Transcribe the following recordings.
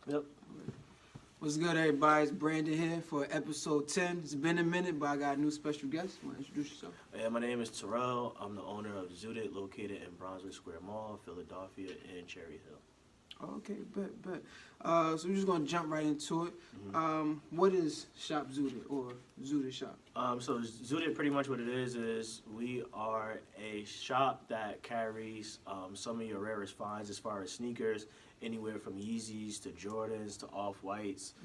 Yep. What's good, everybody? It's Brandon here for episode 10. It's been a minute, but I got a new special guest. Want to introduce yourself? Yeah, my name is Rell. I'm the owner of Zuted, located in Brunswick Square Mall, Philadelphia, and Cherry Hill. Okay, bet. So we're just going to jump right into it. What is Shop Zuted or Zuted Shop? So Zuted, pretty much what it is we are a shop that carries some of your rarest finds as far as sneakers, anywhere from Yeezys to Jordans to Off-Whites.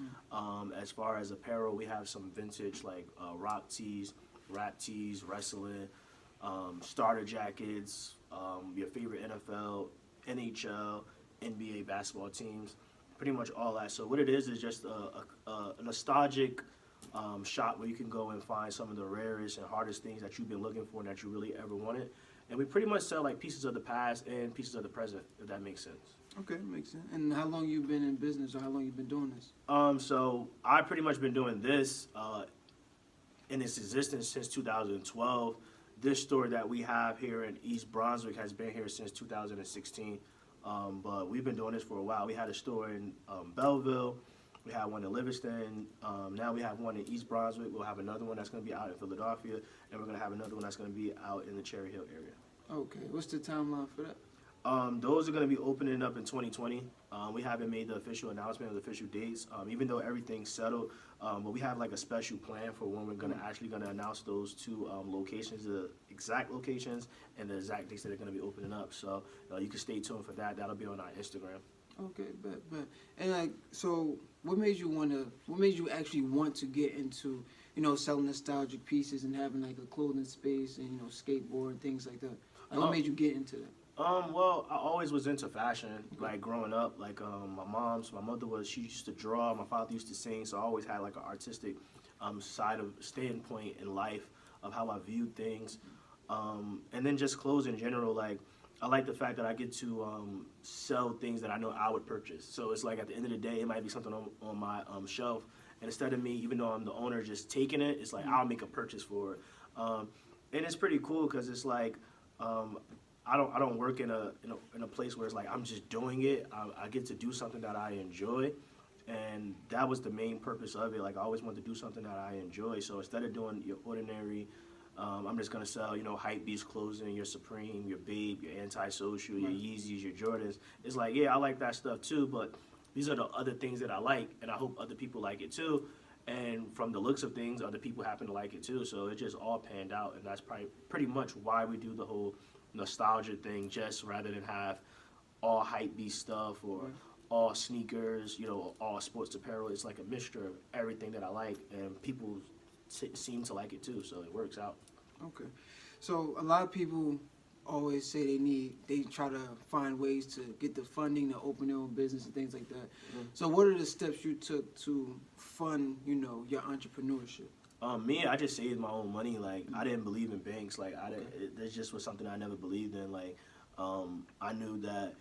As far as apparel, we have some vintage like rock tees, rap tees, wrestling, starter jackets, your favorite NFL, NHL, NBA basketball teams, pretty much all that. So what it is just a nostalgic shop where you can go and find some of the rarest and hardest things that you've been looking for and that you really ever wanted. And we pretty much sell like pieces of the past and pieces of the present, if that makes sense. Okay, makes sense. And how long you been in business, or how long you been doing this? So I pretty much been doing this in its existence since 2012. This store that we have here in East Brunswick has been here since 2016. But we've been doing this for a while. We had a store in Belleville. We had one in Livingston. Now we have one in East Brunswick. We'll have another one that's going to be out in Philadelphia. And we're going to have another one that's going to be out in the Cherry Hill area. Okay, what's the timeline for that? Those are going to be opening up in 2020. We haven't made the official announcement of the official dates, even though everything's settled. But we have like a special plan for when we're going to announce those two locations, the exact locations and the exact dates that they're going to be opening up. So you can stay tuned for that. That'll be on our Instagram. Okay, bet. And like, so what made you actually want to get into, selling nostalgic pieces and having like a clothing space and, skateboard and things like that? Like, what made you get into that? Well, I always was into fashion, like growing up. Like my mother she used to draw, my father used to sing, so I always had like an artistic standpoint in life of how I viewed things. And then just clothes in general, like I like the fact that I get to sell things that I know I would purchase. So it's like at the end of the day, it might be something on my shelf, and instead of me, even though I'm the owner, just taking it, it's like I'll make a purchase for it. And it's pretty cool because it's like I don't work in a place where it's like I'm just doing it. I get to do something that I enjoy, and that was the main purpose of it. Like I always wanted to do something that I enjoy. So instead of doing your ordinary, I'm just gonna sell hype beast clothing, your Supreme, your Babe, your Antisocial, your Yeezys, your Jordans. It's like I like that stuff too, but these are the other things that I like, and I hope other people like it too. And from the looks of things, other people happen to like it too. So it just all panned out, and that's probably pretty much why we do the whole nostalgia thing, just rather than have all hype beast stuff or all sneakers, all sports apparel. It's like a mixture of everything that I like, and people seem to like it too, so it works out. Okay, so a lot of people always say they try to find ways to get the funding to open their own business and things like that. So what are the steps you took to fund, your entrepreneurship? Me, I just saved my own money. Like I didn't believe in banks. Like it just was something I never believed in. Like I knew that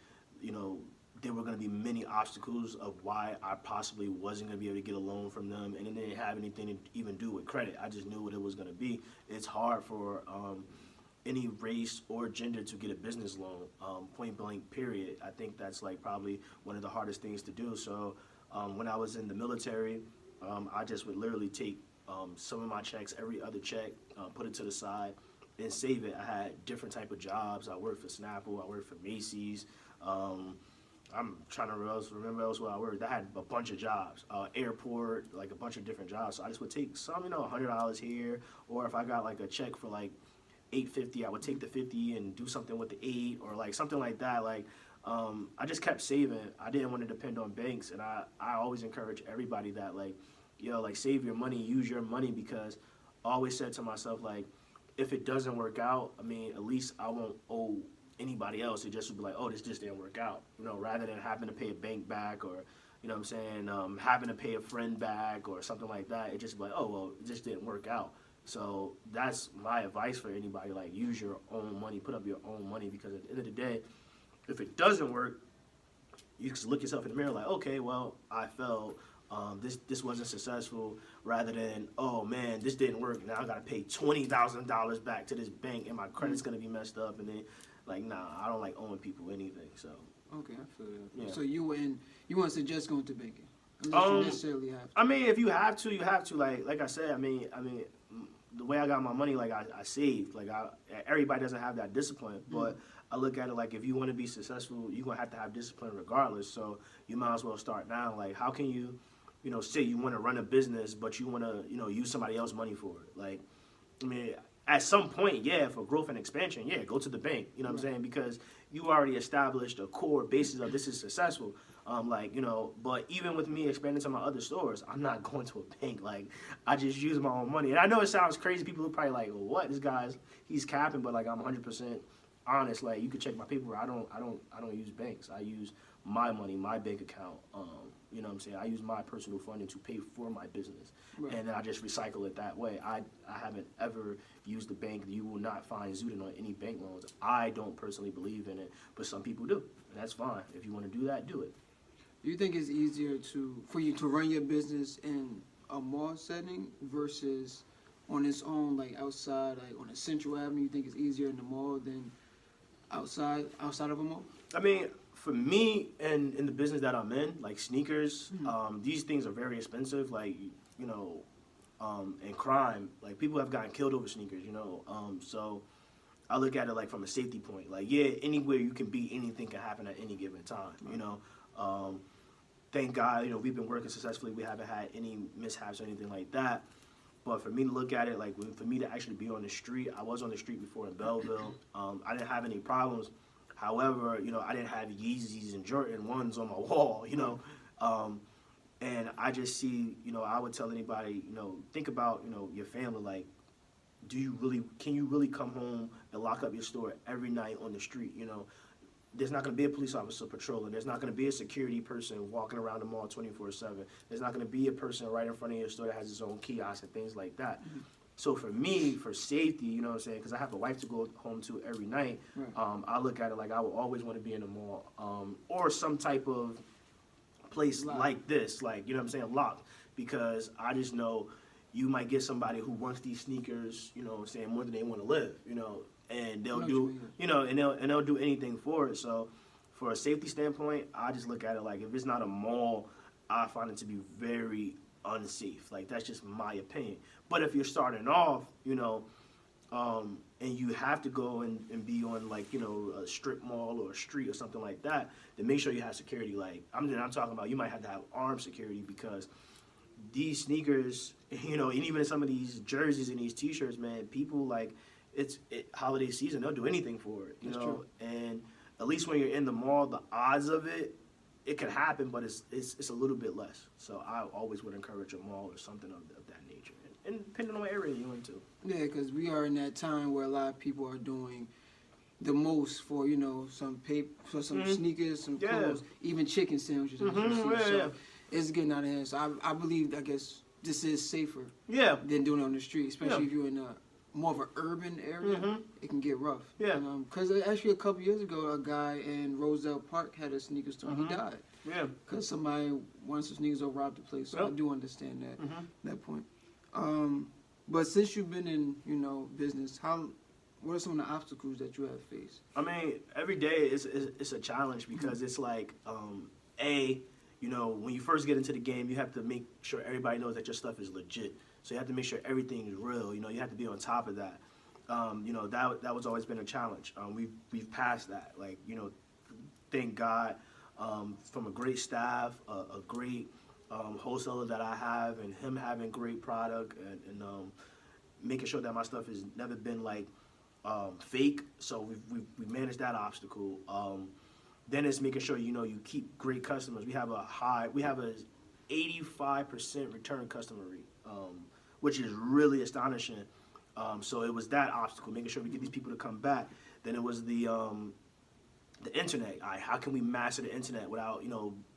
there were going to be many obstacles of why I possibly wasn't going to be able to get a loan from them, and it didn't have anything to even do with credit. I just knew what it was going to be. It's hard for any race or gender to get a business loan, point blank, period. I think that's like probably one of the hardest things to do. So when I was in the military, I just would literally take some of my checks, every other check, put it to the side and save it. I had different type of jobs. I worked for Snapple, I worked for Macy's. I'm trying to remember else where I worked. I had a bunch of jobs, airport, like a bunch of different jobs. So I just would take some, $100 here, or if I got like a check for like $8.50, I would take the 50 and do something with the 8, or like something like that. Like I just kept saving. I didn't want to depend on banks, and I always encourage everybody that like save your money, use your money, because I always said to myself, like, if it doesn't work out, I mean, at least I won't owe anybody else. It just would be like, oh, this just didn't work out, rather than having to pay a bank back, or, what I'm saying, having to pay a friend back or something like that. It just be like, oh, well, it just didn't work out. So that's my advice for anybody, like, use your own money, put up your own money, because at the end of the day, if it doesn't work, you just look yourself in the mirror like, okay, well, I failed. This wasn't successful, rather than, oh man, this didn't work. Now I got to pay $20,000 back to this bank, and my credit's gonna be messed up. And then like, nah, I don't like owing people anything. So Okay, I feel that. Yeah. So you wouldn't suggest going to banking unless you necessarily have to. I mean, if you have to, you have to. Like I said, I mean, the way I got my money, like I saved. Like everybody doesn't have that discipline, but I look at it like if you want to be successful, you're gonna have to have discipline regardless. So you might as well start now. Like, how can you, say you want to run a business, but you want to, use somebody else's money for it? Like, I mean, at some point, yeah, for growth and expansion, yeah, go to the bank. You know what I'm saying? Because you already established a core basis of this is successful. But even with me expanding to my other stores, I'm not going to a bank. Like, I just use my own money. And I know it sounds crazy. People are probably like, well, what? He's capping, but like, I'm 100% honest. Like, you could check my paper. I don't use banks. I use my money, my bank account. You know what I'm saying? I use my personal funding to pay for my business. Right. And then I just recycle it that way. I haven't ever used the bank. You will not find Zuted on any bank loans. I don't personally believe in it, but some people do. And that's fine. If you want to do that, do it. Do you think it's easier for you to run your business in a mall setting versus on its own, like outside, like on a Central Avenue? You think it's easier in the mall than outside of a mall? I mean, for me and in the business that I'm in, like sneakers, these things are very expensive. Like, and crime, like people have gotten killed over sneakers, So I look at it like from a safety point. Like, yeah, anywhere you can be, anything can happen at any given time, Thank God, we've been working successfully. We haven't had any mishaps or anything like that. But for me to look at it, like for me to actually be on the street, I was on the street before in Belleville. I didn't have any problems. However, I didn't have Yeezys and Jordan 1s on my wall, and I just see, I would tell anybody, think about, your family. Like, can you really come home and lock up your store every night on the street, There's not going to be a police officer patrolling. There's not going to be a security person walking around the mall 24/7. There's not going to be a person right in front of your store that has his own kiosk and things like that. Mm-hmm. So for me, for safety, you know what I'm saying, because I have a wife to go home to every night, right. I look at it like I would always want to be in a mall or some type of place like this, like, you know what I'm saying, locked. Because I just know you might get somebody who wants these sneakers, you know what I'm saying, more than they want to live, and they'll do, and they'll do anything for it. So for a safety standpoint, I just look at it like if it's not a mall, I find it to be very unsafe. Like, that's just my opinion. But if you're starting off, and you have to go and be on, like, a strip mall or a street or something like that, then make sure you have security. Like, I'm talking about you might have to have armed security, because these sneakers, and even some of these jerseys and these T-shirts, man, people, like, it's holiday season, they'll do anything for it, That's true. And at least when you're in the mall, the odds of it can happen, but it's a little bit less. So I always would encourage a mall or something of that nature, and depending on what area you're into. Yeah, because we are in that time where a lot of people are doing the most for, some paper, for some sneakers, some clothes, even chicken sandwiches. It's getting out of hand. So I believe, I guess, this is safer than doing it on the street, especially if you're in more of an urban area. It can get rough. Yeah. Because actually a couple years ago, a guy in Roselle Park had a sneaker store. He died. Yeah. Because somebody wanted some sneakers or robbed the place. So I do understand that point. But since you've been in, business, what are some of the obstacles that you have faced? I mean, every day it's a challenge, because it's like, when you first get into the game, you have to make sure everybody knows that your stuff is legit. So you have to make sure everything is real. You have to be on top of that. That was always been a challenge. We've passed that. Like, thank God, from a great staff, a great wholesaler that I have, and him having great product, and making sure that my stuff has never been like fake. So we managed that obstacle. Then it's making sure you keep great customers. We have a 85% return customer rate, which is really astonishing. So it was that obstacle, making sure we get these people to come back. Then it was the internet. How can we master the internet without,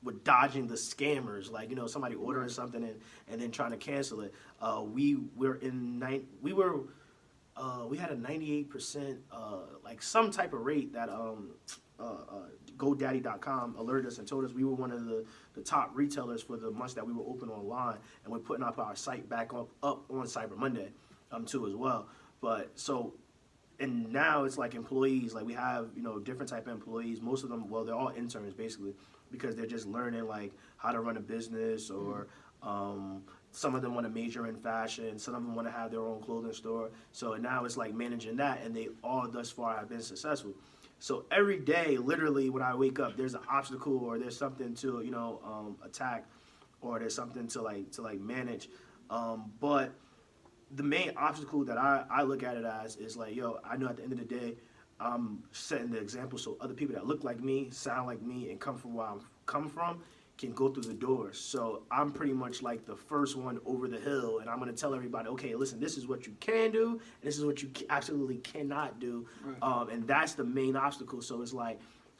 with dodging the scammers? Like, somebody ordering something and then trying to cancel it. We had a 98%, like some type of rate that GoDaddy.com alerted us and told us we were one of the top retailers for the months that we were open online, and we're putting up our site back up on Cyber Monday, too, as well. But so and now it's like employees. Like we have, different type of employees. Most of them, well, they're all interns basically, because they're just learning like how to run a business, or some of them want to major in fashion. Some of them want to have their own clothing store. So now it's like managing that, and they all thus far have been successful. So every day, literally, when I wake up, there's an obstacle, or there's something to attack, or there's something to manage. But the main obstacle that I look at it as is like, I know at the end of the day, I'm setting the example so other people that look like me, sound like me, and come from where I'm come from can go through the doors. So I'm pretty much like the first one over the hill, and I'm going to tell everybody, okay, listen, this is what you can do, and this is what you absolutely cannot do. Right. And that's the main obstacle. So it's like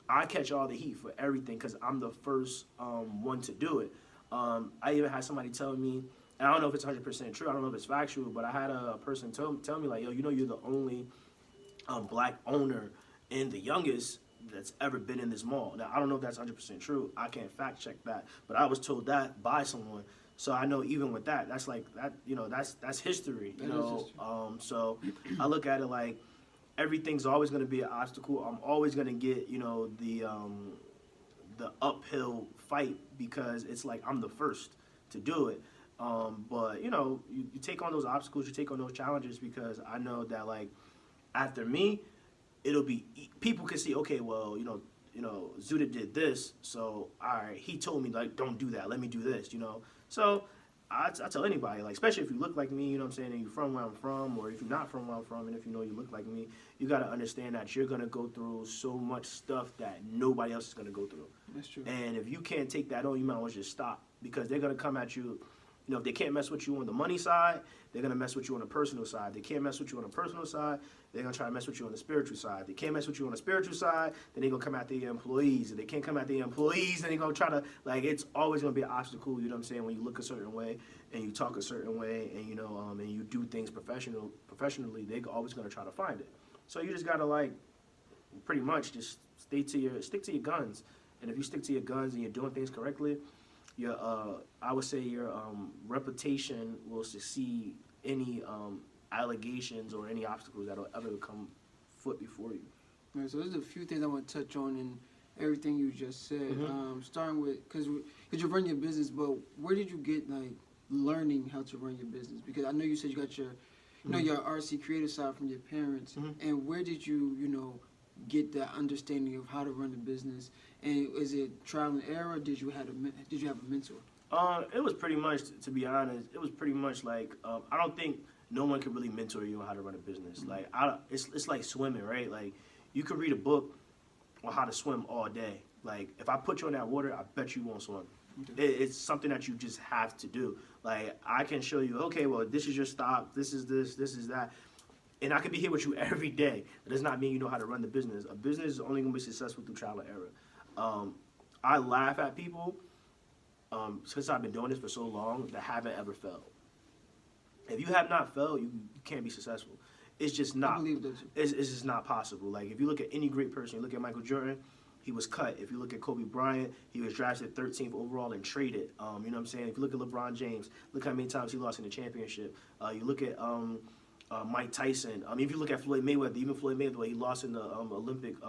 I catch all the heat for everything because I'm the first one to do it. I even had somebody tell me, and I don't know if it's 100% true, I don't know if it's factual, but I had a person tell me like, you're the only black owner and the youngest that's ever been in this mall. Now, I don't know if that's 100% true. I can't fact check that, but I was told that by someone. So I know even with that, that's like that. That's history. So I look at it like everything's always going to be an obstacle. I'm always going to get the uphill fight because it's like I'm the first to do it. But you take on those obstacles, you take on those challenges because I know that like after me, it'll be people can see, okay, well, Zuted did this, so all right, he told me like don't do that, let me do this, So I tell anybody, like especially if you look like me, and you're from where I'm from, or if you're not from where I'm from, and if you look like me, you gotta understand that you're gonna go through so much stuff that nobody else is gonna go through. That's true. And if you can't take that on, you might as well just stop because they're gonna come at you. If they can't mess with you on the money side, they're going to mess with you on the personal side. If they can't mess with you on the personal side, they're going to try to mess with you on the spiritual side. If they can't mess with you on the spiritual side, then they're going to come after your employees. If they can't come after your employees, then they're going to try to, it's always going to be an obstacle, when you look a certain way and you talk a certain way and, and you do things professionally, they're always going to try to find it. So you just got to, pretty much just stick to your guns. And if you stick to your guns and you're doing things correctly, I would say your reputation will succeed any allegations or any obstacles that'll ever come foot before you. All right, so there's a few things I want to touch on in everything you just said. Starting with, because you run your business, but where did you get learning how to run your business? Because I know you said you got your, your RC creative side from your parents, and where did you, get that understanding of how to run the business? And is it trial and error? Did you have a mentor? It was pretty much, to be honest, it was pretty much like I don't think no one can really mentor you on how to run a business. Like it's like swimming, right? Like you could read a book on how to swim all day. Like if I put you in that water, I bet you won't swim. Okay. It's something that you just have to do. Like I can show you, okay, well this is your stop, this is that. And I could be here with you every day. That does not mean you know how to run the business. A business is only going to be successful through trial and error. I laugh at people since I've been doing this for so long that haven't ever failed. If you have not failed, you can't be successful. It's just not. I believe that. It's just not possible. Like if you look at any great person, you look at Michael Jordan, he was cut. If you look at Kobe Bryant, he was drafted 13th overall and traded. You know what I'm saying? If you look at LeBron James, look how many times he lost in the championship. You look at Mike Tyson. If you look at Floyd Mayweather, even Floyd Mayweather, he lost in the Olympics.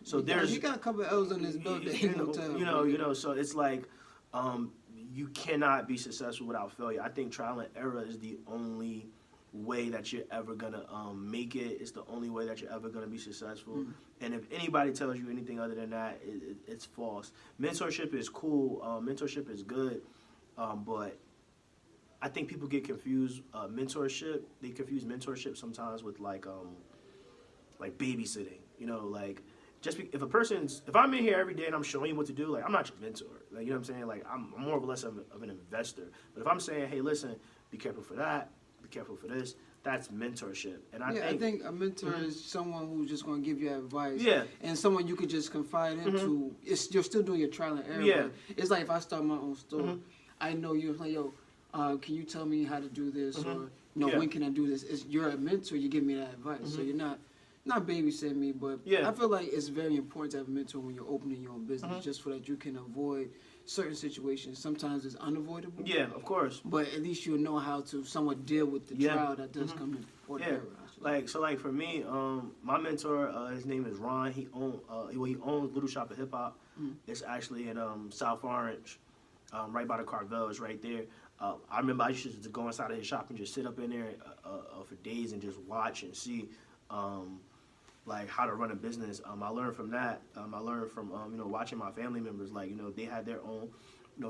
So he got a couple of L's on his belt. So it's like you cannot be successful without failure. I think trial and error is the only way that you're ever gonna make it. It's the only way that you're ever gonna be successful. And if anybody tells you anything other than that, it's false. Mentorship is cool. Mentorship is good, but I think people get confused. They confuse mentorship sometimes with like babysitting. If I'm in here every day and I'm showing you what to do, like I'm not your mentor. Like you know what I'm saying? Like I'm more or less of an investor. But if I'm saying, hey, listen, be careful for that, be careful for this, that's mentorship. And I think a mentor is someone who's just going to give you advice. Yeah. And someone you could just confide into. You're still doing your trial and error. Yeah. It's like if I start my own store, I know you're like, yo, can you tell me how to do this? Or when can I do this? You're a mentor. You give me that advice. So you're not babysitting me, but I feel like it's very important to have a mentor when you're opening your own business, just so that you can avoid certain situations. Sometimes it's unavoidable. Yeah, of course. But at least you'll know how to somewhat deal with the trial that does come in. Or the error, like for me, my mentor, his name is Ron. He owns Little Shop of Hip Hop. It's actually in South Orange, right by the Carvel. It's right there. I remember I used to go inside of his shop and just sit up in there for days and just watch and see like how to run a business. I learned from that. I learned from watching my family members, like, they had their own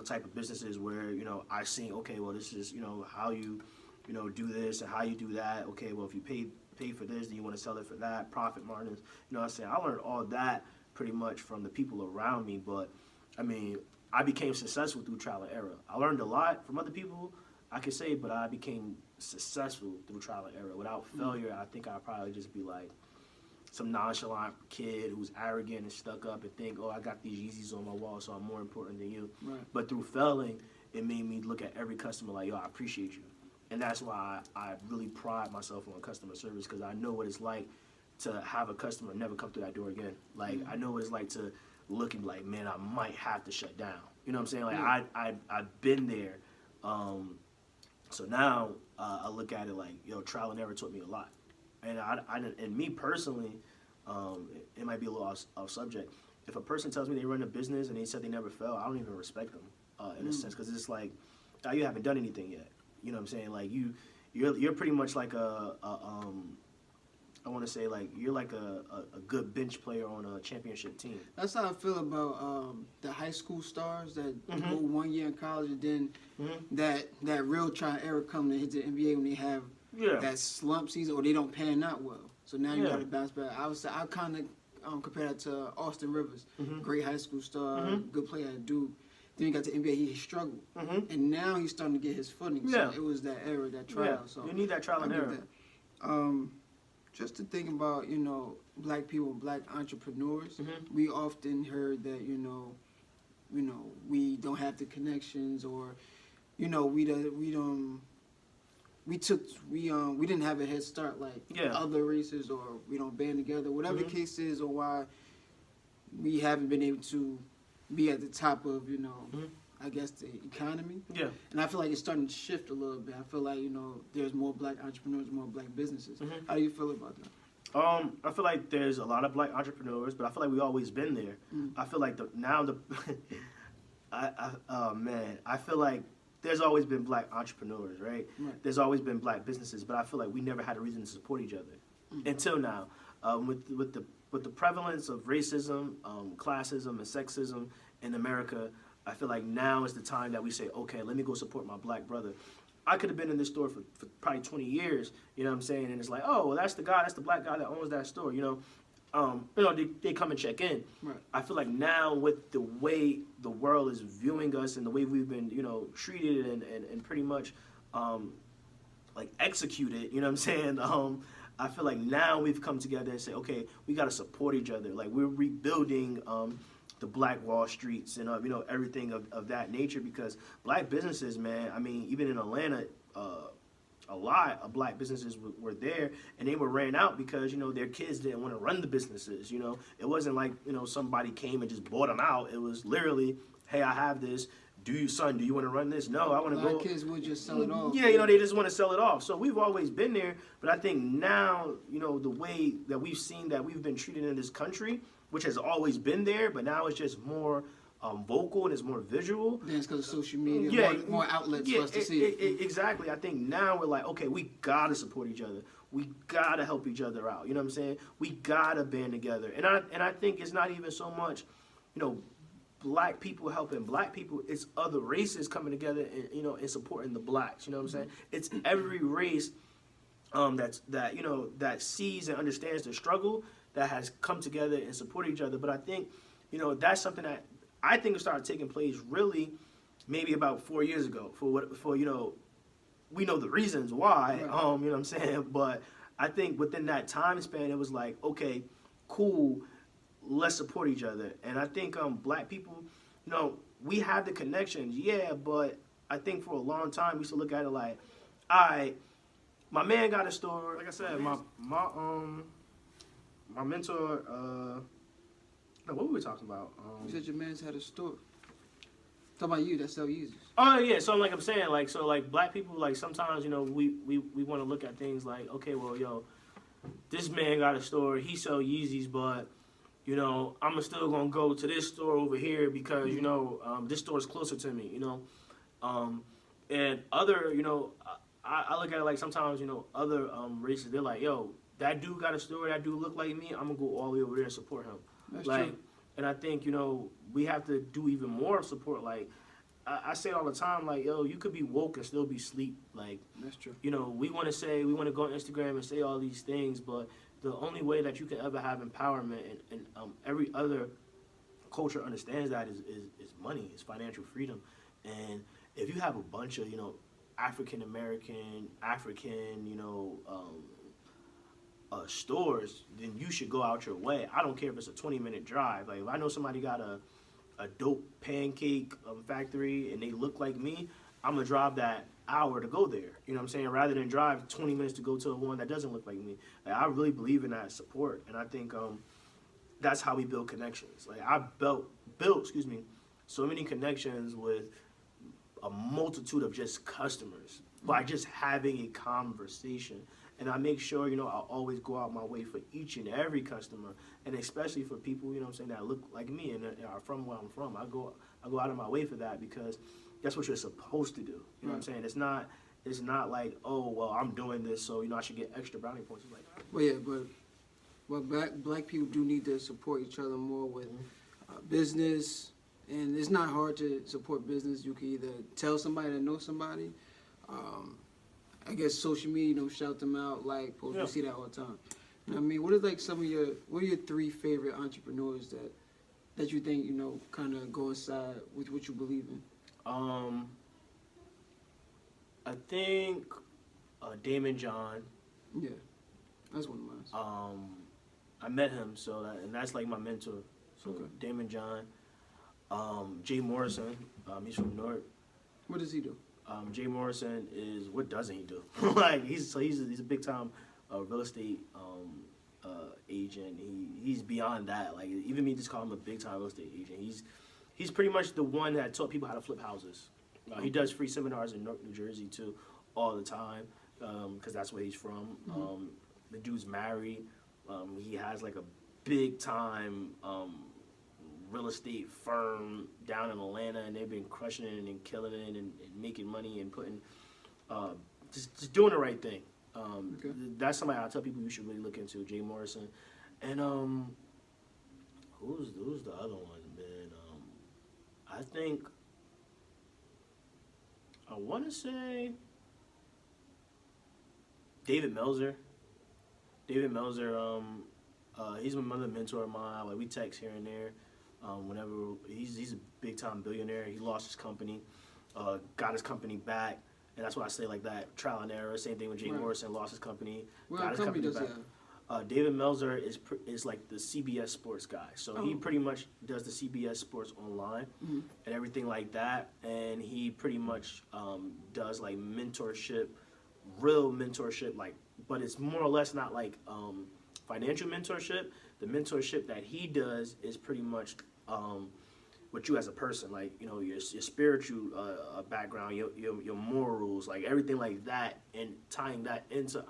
type of businesses where I seen, okay, well, this is how you do this and how you do that. Okay, well, if you pay for this, then you want to sell it for that, profit margins. What I'm saying? I learned all that pretty much from the people around me, but I mean, I became successful through trial and error. I learned a lot from other people, I could say, but I became successful through trial and error. Without failure, I think I'd probably just be like some nonchalant kid who's arrogant and stuck up and think, oh, I got these Yeezys on my wall, so I'm more important than you. Right. But through failing, it made me look at every customer like, yo, I appreciate you. And that's why I really pride myself on customer service, because I know what it's like to have a customer never come through that door again. Like, I know what it's like to look and be like, man, I might have to shut down. You know what I'm saying? Like, I've been there. So now I look at it like, yo, trial and error taught me a lot. And and me personally, it might be a little off subject. If a person tells me they run a business and they said they never fail, I don't even respect them in a sense, because it's like, oh, you haven't done anything yet. You know what I'm saying? Like, you're pretty much like I want to say, like, you're like a good bench player on a championship team. That's how I feel about the high school stars that go 1 year in college and then that real try and error come to hit the NBA when they have that slump season or they don't pan out well. So now you got to bounce back. I kind of compare that to Austin Rivers, great high school star, good player at Duke. Then he got to NBA, he struggled, and now he's starting to get his footing. So it was that error, that trial. So you need that trial and error. Just to think about, black people, black entrepreneurs, we often heard that, we don't have the connections, or, we didn't have a head start like other races, or we don't band together, whatever the case is, or why we haven't been able to be at the top of, I guess, the economy. Yeah. And I feel like it's starting to shift a little bit. I feel like, there's more black entrepreneurs, more black businesses. How do you feel about that? I feel like there's a lot of black entrepreneurs, but I feel like we've always been there. I feel like I feel like there's always been black entrepreneurs, right? There's always been black businesses, but I feel like we never had a reason to support each other until now. With the prevalence of racism, classism, and sexism in America, I feel like now is the time that we say, okay, let me go support my black brother. I could have been in this store for probably 20 years, you know what I'm saying? And it's like, oh, well, that's the black guy that owns that store, they come and check in. Right. I feel like now with the way the world is viewing us and the way we've been, treated and pretty much like executed, you know what I'm saying? I feel like now we've come together and say, okay, we got to support each other. Like, we're rebuilding the black Wall Streets and everything of that nature, because black businesses, man, I mean, even in Atlanta, a lot of black businesses were there, and they were ran out because their kids didn't want to run the businesses. It wasn't like somebody came and just bought them out. It was literally, hey, I have this. Do you want to run this? No, I want to go. Kids would just sell it off. Yeah, they just want to sell it off. So we've always been there, but I think now, the way that we've seen that we've been treated in this country, which has always been there, but now it's just more vocal and it's more visual. Then it's because of social media, more outlets for us to see. Exactly. I think now we're like, okay, we got to support each other. We got to help each other out. You know what I'm saying? We got to band together. And I think it's not even so much, black people helping black people, it's other races coming together and and supporting the blacks. You know what I'm saying? It's every race that sees and understands the struggle that has come together and support each other. But I think that's something that I think started taking place really maybe about 4 years ago. We know the reasons why. You know what I'm saying? But I think within that time span, it was like, okay, cool. Let's support each other. And I think black people, we have the connections, but I think for a long time we used to look at it like, all right, my man got a store. Like I said, my mentor, what were we talking about? You said your man's had a store. Talking about you that sell Yeezys. Oh yeah, so I'm saying, black people, sometimes we want to look at things like, okay, well, this man got a store, he sell Yeezys, but you know, I'm still gonna go to this store over here because you know this store is closer to me. You know, and other, you know, I look at it like sometimes, you know, other races, they're like, yo, that dude got a store, that dude look like me, I'm gonna go all the way over there and support him. That's like, true. and I think, you know, we have to do even more support. Like, I say it all the time, like, yo, you could be woke and still be sleep. Like, That's true. you know, we want to go on Instagram and say all these things, but the only way that you can ever have empowerment, and every other culture understands that is money, is financial freedom. And if you have a bunch of, you know, African, you know, stores, then you should go out your way. I don't care if it's a 20-minute drive. Like, if I know somebody got a dope pancake factory and they look like me, I'm gonna drive that hour to go there. You know what I'm saying? Rather than drive 20 minutes to go to one that doesn't look like me. Like, I really believe in that support, and I think that's how we build connections. Like, I built so many connections with a multitude of just customers by just having a conversation. And I make sure, you know, I always go out my way for each and every customer, and especially for people, you know what I'm saying, that look like me and are from where I'm from. I go out of my way for that because that's what you're supposed to do. You know what I'm saying? It's not like, oh, well, I'm doing this, so, you know, I should get extra brownie points. It's like, Well, yeah, but black people do need to support each other more with business, and it's not hard to support business. You can either tell somebody that knows somebody. I guess social media, you know, shout them out, like, post. Yeah. You see that all the time. You know what I mean? What are like what are your 3 favorite entrepreneurs that you think, you know, kind of go inside with what you believe in? I think Damon John. Yeah, that's one of mine. I met him, and that's like my mentor. So Okay. Damon John, Jay Morrison. He's from Newark. What does he do? Jay Morrison is, what doesn't he do? Like, he's a big time real estate agent. He's beyond that. Like, even me just call him a big time real estate agent. He's pretty much the one that taught people how to flip houses. He does free seminars in Newark, New Jersey too, all the time, because that's where he's from. The dude's married. He has like a big time real estate firm down in Atlanta, and they've been crushing it and killing it and making money and putting just doing the right thing. Okay. That's somebody I tell people you should really look into, Jay Morrison. And who's the other one, man? I think I want to say David Melzer. David Melzer, he's another mentor of mine. Like, we text here and there. Whenever he's a big time billionaire, he lost his company, got his company back, and that's why I say like that trial and error. Same thing with Jay Morrison, lost his company, got his company back. David Melzer is like the CBS Sports guy, so he pretty much does the CBS Sports online and everything like that, and he pretty much does like mentorship, real mentorship, like, but it's more or less not like financial mentorship. The mentorship that he does is pretty much with you as a person, like, you know, your spiritual background, your morals, like everything like that, and tying that into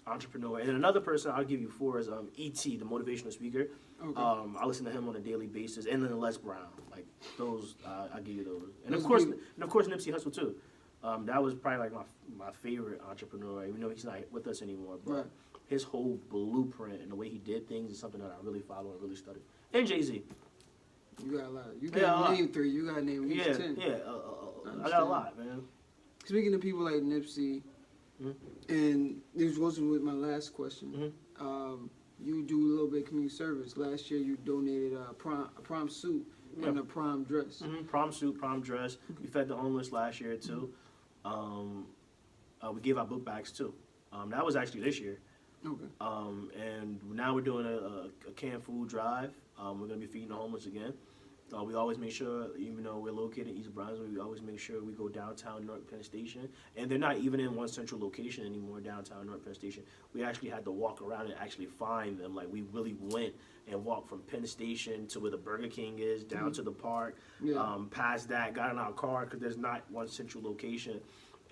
entrepreneur. And another person I'll give you 4 is E.T., the motivational speaker. Okay. I listen to him on a daily basis, and then Les Brown, like those. I give you those, and Those of course Nipsey Hussle too. That was probably like my favorite entrepreneur, even though he's not with us anymore. But his whole blueprint and the way he did things is something that I really follow and really study. And Jay-Z. You got a lot. You got to name 3. You got to name at least 10. Yeah, I got a lot, man. Speaking of people like Nipsey, and this goes with my last question. You do a little bit of community service. Last year, you donated a prom suit and a prom dress. Prom suit, prom dress. We fed the homeless last year too. We gave out book bags too. That was actually this year. Okay. And now we're doing a canned food drive. We're going to be feeding the homeless again. We always make sure, even though we're located in East Brunswick, we always make sure we go downtown Newark Penn Station. And they're not even in one central location anymore, downtown Newark Penn Station. We actually had to walk around and actually find them. Like, we really went and walked from Penn Station to where the Burger King is, down to the park, past that, got in our car because there's not one central location.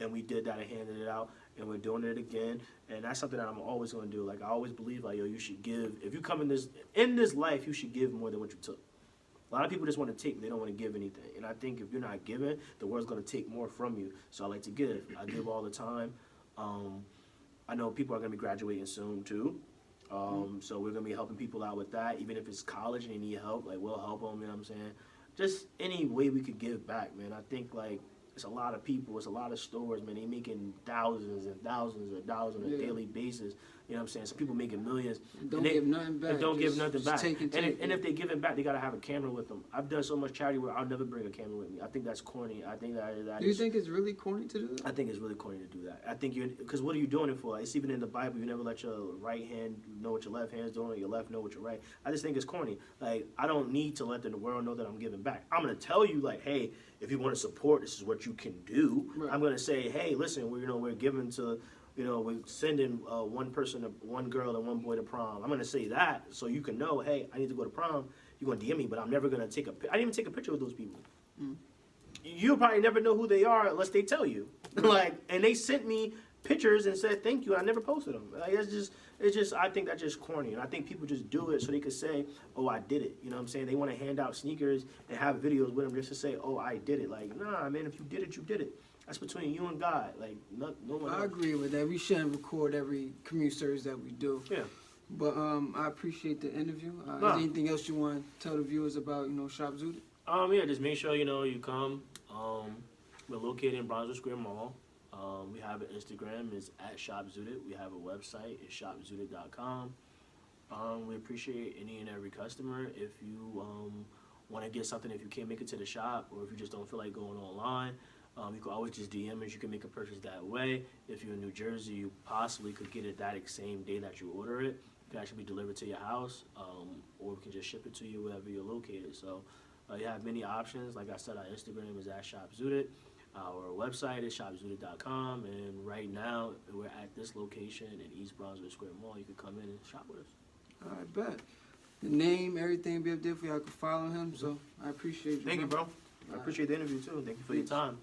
And we did that and handed it out. and we're doing it again. And that's something that I'm always going to do. Like, I always believe, like, yo, you should give. If you come in this life, you should give more than what you took. A lot of people just want to take, they don't want to give anything. And I think if you're not giving, the world's going to take more from you. So I like to give. I give all the time. I know people are going to be graduating soon, too. So we're going to be helping people out with that. Even if it's college and they need help, like, we'll help them, you know what I'm saying? Just any way we could give back, man. I think, like, it's a lot of people, it's a lot of stores, man. They making thousands and thousands of dollars on a daily basis. You know what I'm saying? Some people making millions. Don't give nothing back. And don't give nothing back. And if they give it back, they gotta have a camera with them. I've done so much charity where I'll never bring a camera with me. I think that's corny. I think that Do you think it's really corny to do that? I think it's really corny to do that. I think because what are you doing it for? It's even in the Bible. You never let your right hand know what your left hand's doing, or your left know what your right. I just think it's corny. Like, I don't need to let the world know that I'm giving back. I'm gonna tell you, like, hey, if you want to support, this is what you can do. Right. I'm gonna say, hey, listen, we're giving to. We're sending one girl and one boy to prom. I'm going to say that so you can know, hey, I need to go to prom. You're going to DM me, but I'm never going to I didn't even take a picture with those people. You'll probably never know who they are unless they tell you. And they sent me pictures and said thank you. I never posted them. Like, it's just, I think that's just corny. And I think people just do it so they could say, oh, I did it. You know what I'm saying? They want to hand out sneakers and have videos with them just to say, oh, I did it. Like, nah, man, if you did it, you did it. That's between you and God. Like, no one else. I agree with that. We shouldn't record every community service that we do. Yeah. But I appreciate the interview. Is there anything else you want to tell the viewers about, Shop Zuted? Yeah, just make sure, you come. We're located in Bronzeville Square Mall. We have an Instagram, it's at Shop Zuted. We have a website, it's shopzuted.com. We appreciate any and every customer. If you want to get something, if you can't make it to the shop, or if you just don't feel like going online, you can always just DM us. You can make a purchase that way. If you're in New Jersey, you possibly could get it that same day that you order it. It can actually be delivered to your house, or we can just ship it to you wherever you're located. So you have many options. Like I said, our Instagram is at ShopZuted. Our website is shopzuted.com. And right now, we're at this location in East Bronzeville Square Mall. You can come in and shop with us. I bet. The name, everything be up there for y'all can follow him. So I appreciate you. Thank you, bro. I appreciate the interview, too. Thank you for your time.